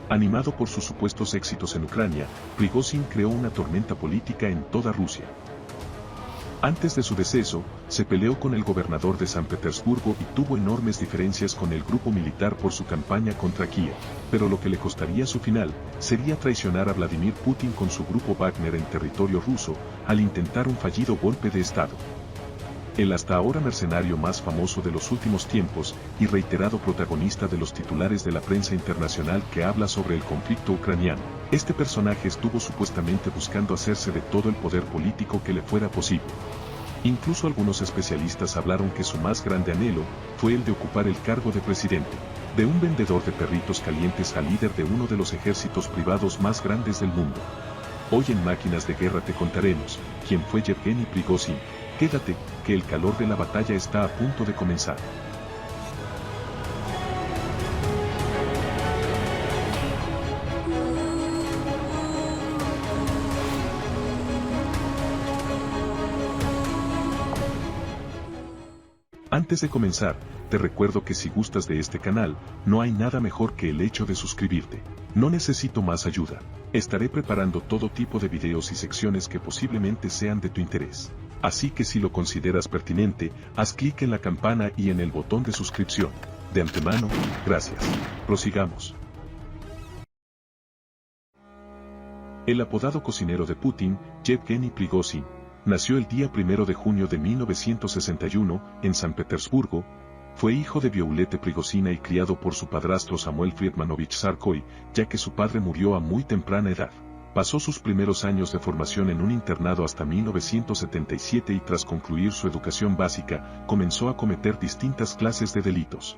Animado por sus supuestos éxitos en Ucrania, Prigozhin creó una tormenta política en toda Rusia. Antes de su deceso, se peleó con el gobernador de San Petersburgo y tuvo enormes diferencias con el grupo militar por su campaña contra Kiev, pero lo que le costaría su final, sería traicionar a Vladimir Putin con su grupo Wagner en territorio ruso, al intentar un fallido golpe de Estado. El hasta ahora mercenario más famoso de los últimos tiempos, y reiterado protagonista de los titulares de la prensa internacional que habla sobre el conflicto ucraniano, este personaje estuvo supuestamente buscando hacerse de todo el poder político que le fuera posible. Incluso algunos especialistas hablaron que su más grande anhelo fue el de ocupar el cargo de presidente, de un vendedor de perritos calientes al líder de uno de los ejércitos privados más grandes del mundo. Hoy en Máquinas de Guerra te contaremos quién fue Yevgeny Prigozhin. Quédate, que el calor de la batalla está a punto de comenzar. Antes de comenzar, te recuerdo que si gustas de este canal, no hay nada mejor que el hecho de suscribirte. No necesito más ayuda. Estaré preparando todo tipo de videos y secciones que posiblemente sean de tu interés. Así que si lo consideras pertinente, haz clic en la campana y en el botón de suscripción. De antemano, gracias. Prosigamos. El apodado cocinero de Putin, Yevgeny Prigozhin, nació el día 1 de junio de 1961, en San Petersburgo. Fue hijo de Violeta Prigozhina y criado por su padrastro Samuel Friedmanovich Sarkoy, ya que su padre murió a muy temprana edad. Pasó sus primeros años de formación en un internado hasta 1977 y tras concluir su educación básica, comenzó a cometer distintas clases de delitos.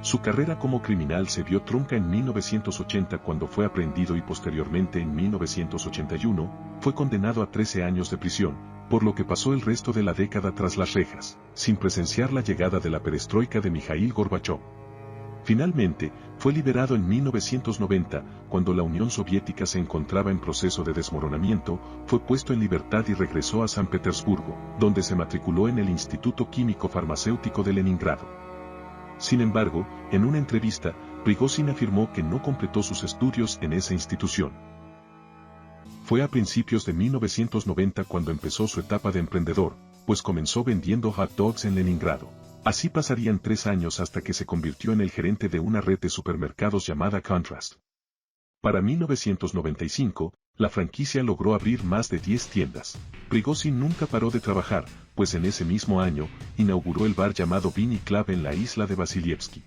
Su carrera como criminal se vio trunca en 1980 cuando fue aprehendido y posteriormente en 1981, fue condenado a 13 años de prisión, por lo que pasó el resto de la década tras las rejas, sin presenciar la llegada de la perestroika de Mikhail Gorbachov. Finalmente, fue liberado en 1990, cuando la Unión Soviética se encontraba en proceso de desmoronamiento, fue puesto en libertad y regresó a San Petersburgo, donde se matriculó en el Instituto Químico Farmacéutico de Leningrado. Sin embargo, en una entrevista, Prigozhin afirmó que no completó sus estudios en esa institución. Fue a principios de 1990 cuando empezó su etapa de emprendedor, pues comenzó vendiendo hot dogs en Leningrado. Así pasarían 3 años hasta que se convirtió en el gerente de una red de supermercados llamada Contrast. Para 1995, la franquicia logró abrir más de 10 tiendas. Prigozhin nunca paró de trabajar, pues en ese mismo año, inauguró el bar llamado Vini Club en la isla de Vasilievsky.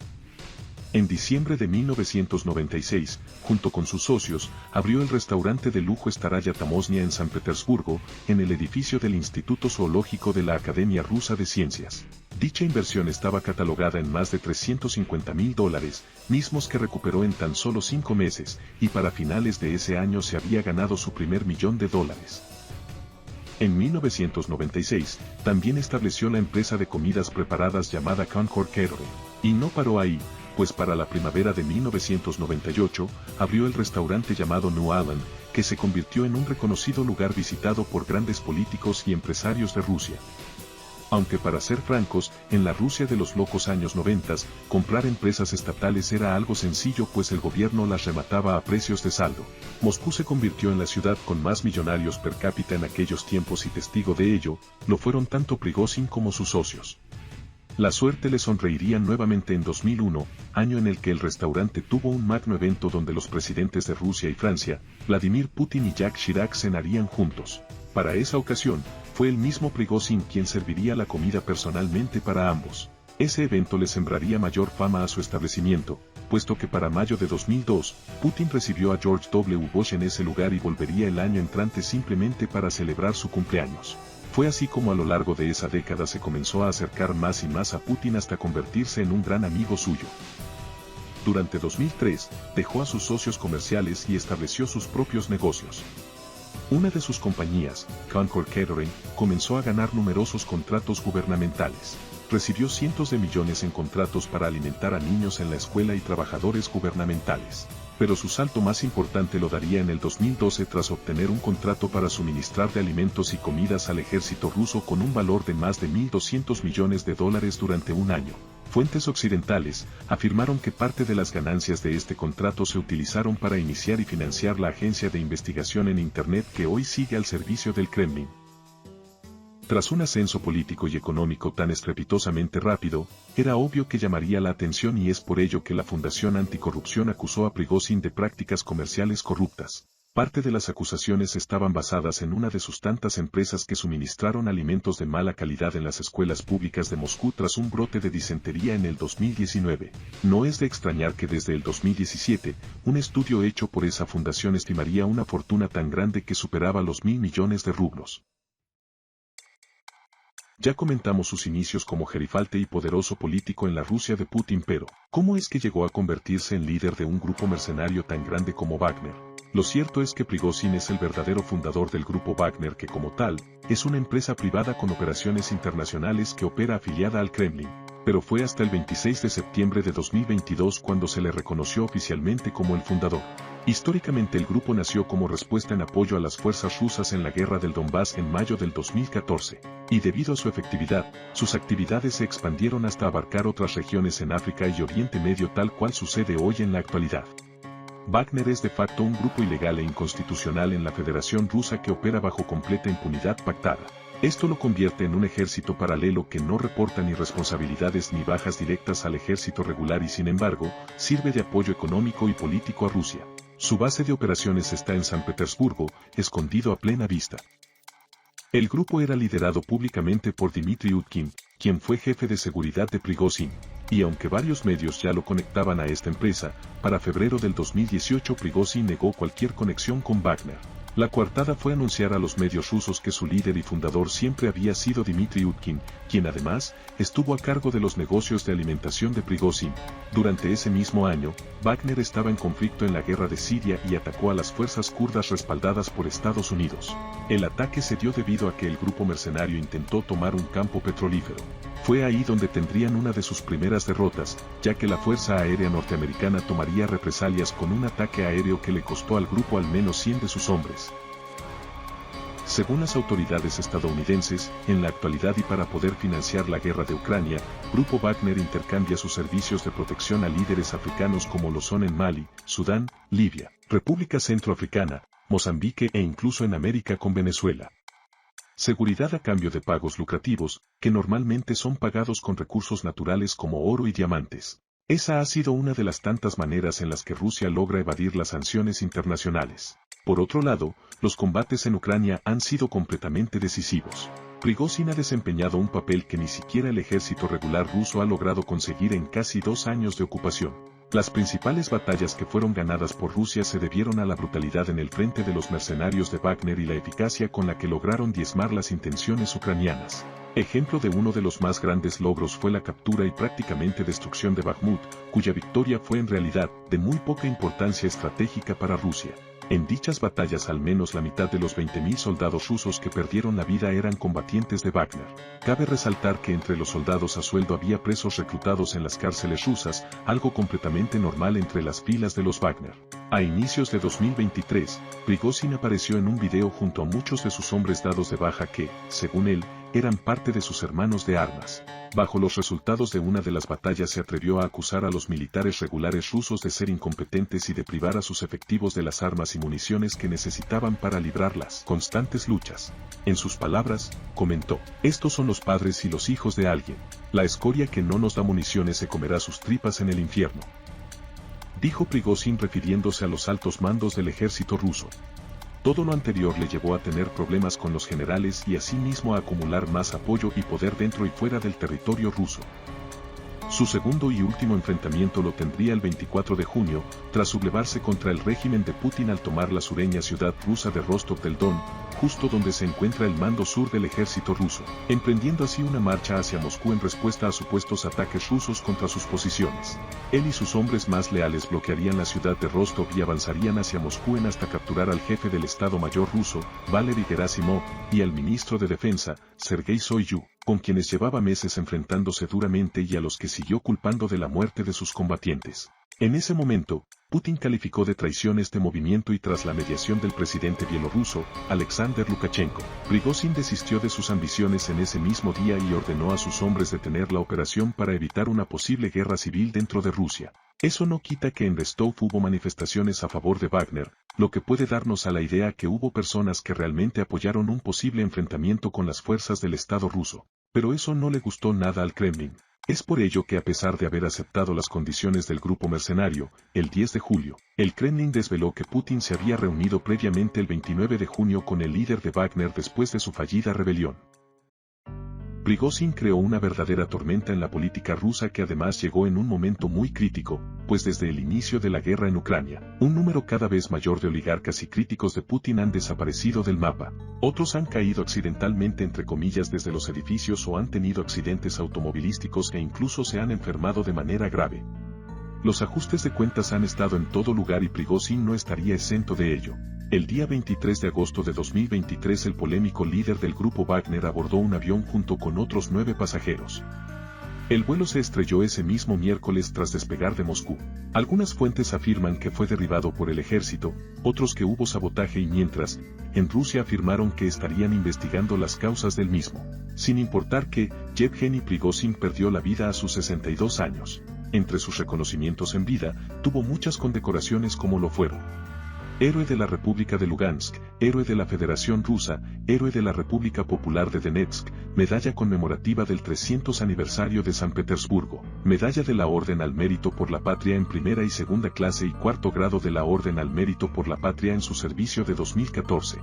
En diciembre de 1996, junto con sus socios, abrió el restaurante de lujo Staraya Tamoznia en San Petersburgo, en el edificio del Instituto Zoológico de la Academia Rusa de Ciencias. Dicha inversión estaba catalogada en más de $350,000, mismos que recuperó en tan solo 5 meses, y para finales de ese año se había ganado su primer $1.000.000. En 1996, también estableció la empresa de comidas preparadas llamada Concord Catering. Y no paró ahí, pues para la primavera de 1998, abrió el restaurante llamado New Allen, que se convirtió en un reconocido lugar visitado por grandes políticos y empresarios de Rusia. Aunque para ser francos, en la Rusia de los locos años 90, comprar empresas estatales era algo sencillo pues el gobierno las remataba a precios de saldo. Moscú se convirtió en la ciudad con más millonarios per cápita en aquellos tiempos y testigo de ello, lo fueron tanto Prigozhin como sus socios. La suerte le sonreiría nuevamente en 2001, año en el que el restaurante tuvo un magno evento donde los presidentes de Rusia y Francia, Vladimir Putin y Jacques Chirac cenarían juntos. Para esa ocasión, fue el mismo Prigozhin quien serviría la comida personalmente para ambos. Ese evento le sembraría mayor fama a su establecimiento, puesto que para mayo de 2002, Putin recibió a George W. Bush en ese lugar y volvería el año entrante simplemente para celebrar su cumpleaños. Fue así como a lo largo de esa década se comenzó a acercar más y más a Putin hasta convertirse en un gran amigo suyo. Durante 2003, dejó a sus socios comerciales y estableció sus propios negocios. Una de sus compañías, Concord Catering, comenzó a ganar numerosos contratos gubernamentales. Recibió cientos de millones en contratos para alimentar a niños en la escuela y trabajadores gubernamentales. Pero su salto más importante lo daría en el 2012 tras obtener un contrato para suministrar de alimentos y comidas al ejército ruso con un valor de más de $1.200 millones durante un año. Fuentes occidentales afirmaron que parte de las ganancias de este contrato se utilizaron para iniciar y financiar la agencia de investigación en Internet que hoy sigue al servicio del Kremlin. Tras un ascenso político y económico tan estrepitosamente rápido, era obvio que llamaría la atención y es por ello que la Fundación Anticorrupción acusó a Prigozhin de prácticas comerciales corruptas. Parte de las acusaciones estaban basadas en una de sus tantas empresas que suministraron alimentos de mala calidad en las escuelas públicas de Moscú tras un brote de disentería en el 2019. No es de extrañar que desde el 2017, un estudio hecho por esa fundación estimaría una fortuna tan grande que superaba los 1.000 millones de rublos. Ya comentamos sus inicios como gerifalte y poderoso político en la Rusia de Putin, pero ¿cómo es que llegó a convertirse en líder de un grupo mercenario tan grande como Wagner? Lo cierto es que Prigozhin es el verdadero fundador del grupo Wagner que como tal, es una empresa privada con operaciones internacionales que opera afiliada al Kremlin, pero fue hasta el 26 de septiembre de 2022 cuando se le reconoció oficialmente como el fundador. Históricamente el grupo nació como respuesta en apoyo a las fuerzas rusas en la guerra del Donbass en mayo del 2014, y debido a su efectividad, sus actividades se expandieron hasta abarcar otras regiones en África y Oriente Medio tal cual sucede hoy en la actualidad. Wagner es de facto un grupo ilegal e inconstitucional en la Federación Rusa que opera bajo completa impunidad pactada. Esto lo convierte en un ejército paralelo que no reporta ni responsabilidades ni bajas directas al ejército regular y sin embargo, sirve de apoyo económico y político a Rusia. Su base de operaciones está en San Petersburgo, escondido a plena vista. El grupo era liderado públicamente por Dmitry Utkin, quien fue jefe de seguridad de Prigozhin, y aunque varios medios ya lo conectaban a esta empresa, para febrero del 2018 Prigozhin negó cualquier conexión con Wagner. La coartada fue anunciar a los medios rusos que su líder y fundador siempre había sido Dmitry Utkin, quien además estuvo a cargo de los negocios de alimentación de Prigozhin. Durante ese mismo año, Wagner estaba en conflicto en la guerra de Siria y atacó a las fuerzas kurdas respaldadas por Estados Unidos. El ataque se dio debido a que el grupo mercenario intentó tomar un campo petrolífero. Fue ahí donde tendrían una de sus primeras derrotas, ya que la Fuerza Aérea Norteamericana tomaría represalias con un ataque aéreo que le costó al grupo al menos 100 de sus hombres. Según las autoridades estadounidenses, en la actualidad y para poder financiar la guerra de Ucrania, Grupo Wagner intercambia sus servicios de protección a líderes africanos como lo son en Mali, Sudán, Libia, República Centroafricana, Mozambique e incluso en América con Venezuela. Seguridad a cambio de pagos lucrativos, que normalmente son pagados con recursos naturales como oro y diamantes. Esa ha sido una de las tantas maneras en las que Rusia logra evadir las sanciones internacionales. Por otro lado, los combates en Ucrania han sido completamente decisivos. Prigozhin ha desempeñado un papel que ni siquiera el ejército regular ruso ha logrado conseguir en casi 2 años de ocupación. Las principales batallas que fueron ganadas por Rusia se debieron a la brutalidad en el frente de los mercenarios de Wagner y la eficacia con la que lograron diezmar las intenciones ucranianas. Ejemplo de uno de los más grandes logros fue la captura y prácticamente destrucción de Bakhmut, cuya victoria fue en realidad de muy poca importancia estratégica para Rusia. En dichas batallas al menos la mitad de los 20.000 soldados rusos que perdieron la vida eran combatientes de Wagner. Cabe resaltar que entre los soldados a sueldo había presos reclutados en las cárceles rusas, algo completamente normal entre las filas de los Wagner. A inicios de 2023, Prigozhin apareció en un video junto a muchos de sus hombres dados de baja que, según él, eran parte de sus hermanos de armas. Bajo los resultados de una de las batallas se atrevió a acusar a los militares regulares rusos de ser incompetentes y de privar a sus efectivos de las armas y municiones que necesitaban para librar las constantes luchas. En sus palabras, comentó: "Estos son los padres y los hijos de alguien. La escoria que no nos da municiones se comerá sus tripas en el infierno", dijo Prigozhin refiriéndose a los altos mandos del ejército ruso. Todo lo anterior le llevó a tener problemas con los generales y asimismo a acumular más apoyo y poder dentro y fuera del territorio ruso. Su segundo y último enfrentamiento lo tendría el 24 de junio, tras sublevarse contra el régimen de Putin al tomar la sureña ciudad rusa de Rostov del Don, justo donde se encuentra el mando sur del ejército ruso, emprendiendo así una marcha hacia Moscú en respuesta a supuestos ataques rusos contra sus posiciones. Él y sus hombres más leales bloquearían la ciudad de Rostov y avanzarían hacia Moscú hasta capturar al jefe del Estado Mayor ruso, Valery Gerasimov, y al ministro de Defensa, Sergei Shoigu, con quienes llevaba meses enfrentándose duramente y a los que siguió culpando de la muerte de sus combatientes. En ese momento, Putin calificó de traición este movimiento y tras la mediación del presidente bielorruso, Alexander Lukashenko, Prigozhin desistió de sus ambiciones en ese mismo día y ordenó a sus hombres detener la operación para evitar una posible guerra civil dentro de Rusia. Eso no quita que en Rostov hubo manifestaciones a favor de Wagner, lo que puede darnos a la idea que hubo personas que realmente apoyaron un posible enfrentamiento con las fuerzas del Estado ruso. Pero eso no le gustó nada al Kremlin. Es por ello que a pesar de haber aceptado las condiciones del grupo mercenario, el 10 de julio, el Kremlin desveló que Putin se había reunido previamente el 29 de junio con el líder de Wagner después de su fallida rebelión. Prigozhin creó una verdadera tormenta en la política rusa que además llegó en un momento muy crítico, pues desde el inicio de la guerra en Ucrania, un número cada vez mayor de oligarcas y críticos de Putin han desaparecido del mapa. Otros han caído accidentalmente entre comillas desde los edificios o han tenido accidentes automovilísticos e incluso se han enfermado de manera grave. Los ajustes de cuentas han estado en todo lugar y Prigozhin no estaría exento de ello. El día 23 de agosto de 2023 el polémico líder del grupo Wagner abordó un avión junto con otros 9 pasajeros. El vuelo se estrelló ese mismo miércoles tras despegar de Moscú. Algunas fuentes afirman que fue derribado por el ejército, otros que hubo sabotaje y mientras, en Rusia afirmaron que estarían investigando las causas del mismo. Sin importar que, Yevgeny Prigozhin perdió la vida a sus 62 años. Entre sus reconocimientos en vida, tuvo muchas condecoraciones como lo fueron: Héroe de la República de Lugansk, Héroe de la Federación Rusa, Héroe de la República Popular de Donetsk, Medalla conmemorativa del 300 aniversario de San Petersburgo, Medalla de la Orden al Mérito por la Patria en primera y segunda clase y cuarto grado de la Orden al Mérito por la Patria en su servicio de 2014.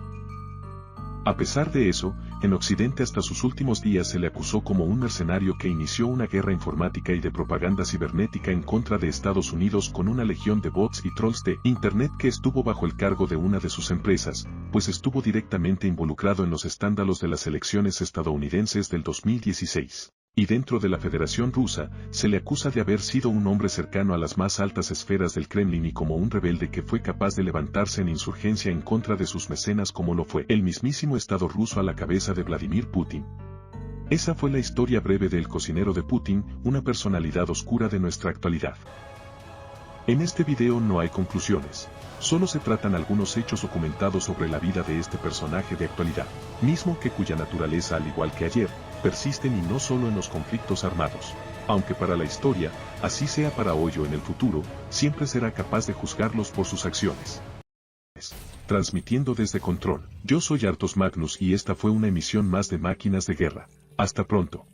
A pesar de eso, en Occidente hasta sus últimos días se le acusó como un mercenario que inició una guerra informática y de propaganda cibernética en contra de Estados Unidos con una legión de bots y trolls de Internet que estuvo bajo el cargo de una de sus empresas, pues estuvo directamente involucrado en los escándalos de las elecciones estadounidenses del 2016. Y dentro de la Federación Rusa, se le acusa de haber sido un hombre cercano a las más altas esferas del Kremlin y como un rebelde que fue capaz de levantarse en insurgencia en contra de sus mecenas como lo fue el mismísimo Estado ruso a la cabeza de Vladimir Putin. Esa fue la historia breve del cocinero de Putin, una personalidad oscura de nuestra actualidad. En este video no hay conclusiones, solo se tratan algunos hechos documentados sobre la vida de este personaje de actualidad, mismo que cuya naturaleza al igual que ayer, persisten y no solo en los conflictos armados. Aunque para la historia, así sea para hoy o en el futuro, siempre será capaz de juzgarlos por sus acciones. Transmitiendo desde Control, yo soy Artos Magnus y esta fue una emisión más de Máquinas de Guerra. Hasta pronto.